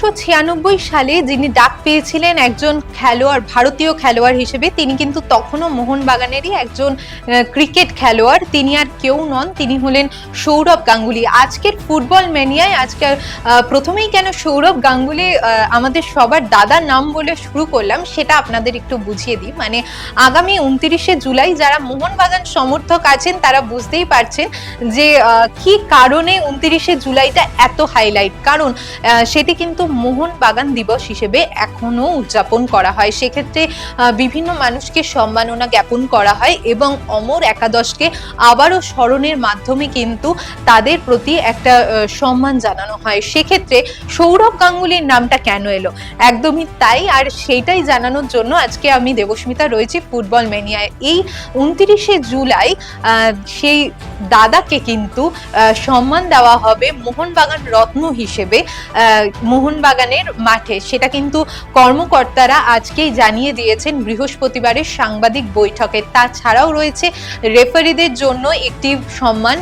1996 সালে যিনি ডাক পেয়েছিলেন একজন খেলোয়াড়, ভারতীয় খেলোয়াড় হিসেবে, তিনি কিন্তু তখনও মোহনবাগানেরই একজন ক্রিকেট খেলোয়াড়। তিনি আর কেউ নন, তিনি হলেন সৌরভ গাঙ্গুলি। আজকের ফুটবল ম্যানিয়ায় আজকের প্রথমেই কেন সৌরভ গাঙ্গুলি আমাদের সবার দাদার নাম বলে শুরু করলাম সেটা আপনাদের একটু বুঝিয়ে দিই। মানে আগামী 29শে জুলাই যারা মোহনবাগান সমর্থক আছেন তারা বুঝতেই পারছেন যে কি কারণে 29শে জুলাইটা এত হাইলাইট। কারণ সেটি কিন্তু মোহনবাগান দিবস হিসেবে এখনো উদযাপন করা হয়। সেক্ষেত্রে বিভিন্ন মানুষকে সম্মাননা জ্ঞাপন করা হয় এবং অমর একাদশকে আবারও স্মরণের মাধ্যমে কিন্তু তাদের প্রতি একটা সম্মান জানানো হয়। সেক্ষেত্রে সৌরভ গাঙ্গুলির নামটা কেন এলো, একদমই তাই। আর সেইটাই জানানোর জন্য আজকে আমি দেবস্মিতা রয়েছি ফুটবল ম্যানিয়ায়। এই 29শে জুলাই সেই দাদাকে কিন্তু সম্মান দেওয়া হবে মোহনবাগান রত্ন হিসেবে মোহনবাগানের মাঠে। সেটা কিন্তু কর্মকর্তারা আজকেই জানিয়ে দিয়েছেন বৃহস্পতিবারের সাংবাদিক বৈঠকে। তাছাড়াও রয়েছে রেফারিদের জন্য একটি সম্মান।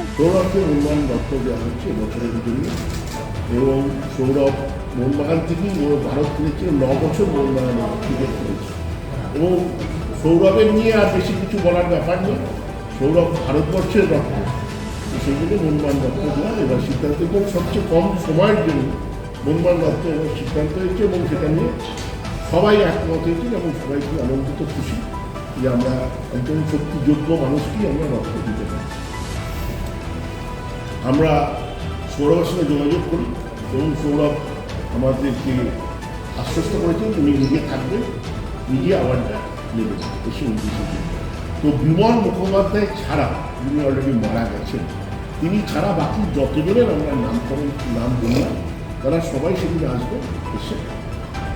এবং সৌরভ মোহনবাগান থেকেই ভারত খেলেছে, 9 বছর মোহনবাগান ক্রিকেট খেলেছে এবং সৌরভের নিয়ে আর বেশি কিছু বলার ব্যাপার নেই। সৌরভ ভারতবর্ষের রত্ন, সেই জন্য মোহনবাগান রত্ন দেওয়ার এবার সিদ্ধান্ত, এবং সবচেয়ে কম সময়ের জন্য মোহনবাগান রত্ন এবার সিদ্ধান্ত হয়েছে এবং সেটা নিয়ে সবাই একমত হয়েছে এবং সবাই খুব আনন্দিত, খুশি যে আমরা একজন সত্যি যোগ্য মানুষকেই আমরা রত্ন দিতে পারি। আমরা সৌরভের সঙ্গে যোগাযোগ করি এবং সৌরভ আমাদেরকে আশ্বস্ত করেছেন উনি নিজে থাকবেন, নিজে আবার নেবেন এসে 29শে জুলাই। তো বিমল মুখোপাধ্যায় ছাড়া, যিনি অলরেডি মারা গেছেন, তিনি ছাড়া বাকি যতজনের আমরা নাম বললাম তারা সবাই সেদিনে আসবেন, এসে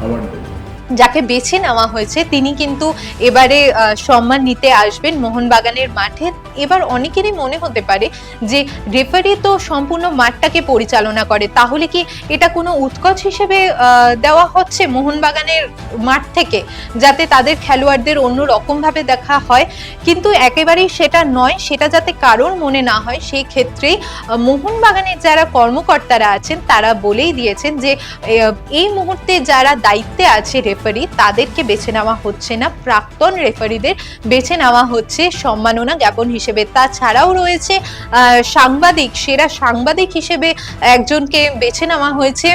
আবার নেবেন। যাকে বেছে নেওয়া হয়েছে তিনি কিন্তু এবারে সম্মান নিতে আসবেন মোহনবাগানের মাঠে। এবার অনেকেরই মনে হতে পারে যে রেফারি তো সম্পূর্ণ মাঠটাকে পরিচালনা করে, তাহলে কি এটা কোনো উৎকোচ হিসেবে দেওয়া হচ্ছে মোহনবাগানের মাঠ থেকে, যাতে তাদের খেলোয়াড়দের অন্য রকম ভাবে দেখা হয়? কিন্তু একেবারেই সেটা নয়। সেটা যাতে কারোর মনে না হয় সেই ক্ষেত্রেই মোহনবাগানের যারা কর্মকর্তারা আছেন তারা বলেই দিয়েছেন যে এই মুহূর্তে যারা দায়িত্বে আছে রেফারি, তাদেরকে বেছে নেওয়া হচ্ছে না, প্রাক্তন রেফারিদের বেছে নেওয়া হচ্ছে সম্মাননা জ্ঞাপন হিসেবে। তাছাড়াও রয়েছে সাংবাদিক, সেরা সাংবাদিক হিসেবে একজনকে বেছে নেওয়া হয়েছে।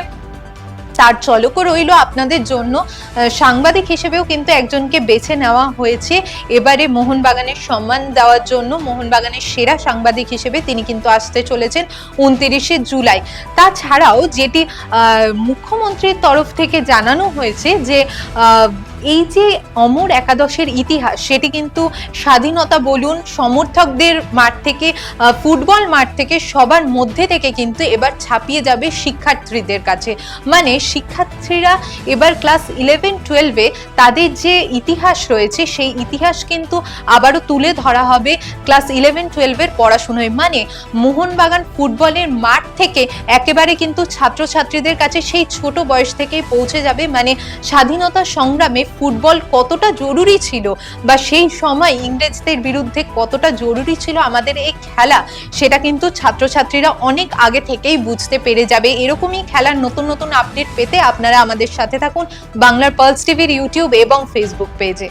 তার ঝলকও রইল আপনাদের জন্য। সাংবাদিক হিসেবেও কিন্তু একজনকে বেছে নেওয়া হয়েছে এবারে মোহনবাগানের সম্মান দেওয়ার জন্য। মোহনবাগানের সেরা সাংবাদিক হিসেবে তিনি কিন্তু আসতে চলেছেন 29শে জুলাই। তাছাড়াও যেটি মুখ্যমন্ত্রীর তরফ থেকে জানানো হয়েছে যে এই যে অমর একাদশের ইতিহাস, সেটি কিন্তু স্বাধীনতা বলুন, সমর্থকদের মাঠ থেকে, ফুটবল মাঠ থেকে, সবার মধ্যে থেকে কিন্তু এবার ছাপিয়ে যাবে শিক্ষার্থীদের কাছে। মানে শিক্ষার্থীরা এবার ক্লাস 11-12-এ তাদের যে ইতিহাস রয়েছে সেই ইতিহাস কিন্তু আবারও তুলে ধরা হবে ক্লাস 11-12-এর পড়াশোনায়। মানে মোহনবাগান ফুটবলের মাঠ থেকে একেবারে কিন্তু ছাত্রছাত্রীদের কাছে সেই ছোট বয়স থেকেই পৌঁছে যাবে। মানে স্বাধীনতা সংগ্রামে ফুটবল কতটা জরুরি ছিল বা সেই সময় ইংরেজদের বিরুদ্ধে কতটা জরুরি ছিল আমাদের এই খেলা, সেটা কিন্তু ছাত্রছাত্রীরা অনেক আগে থেকেই বুঝতে পেরে যাবে। এরকমই খেলার নতুন নতুন আপডেট পেতে আপনারা আমাদের সাথে থাকুন বাংলার পালস টিভির ইউটিউব এবং ফেসবুক পেজে।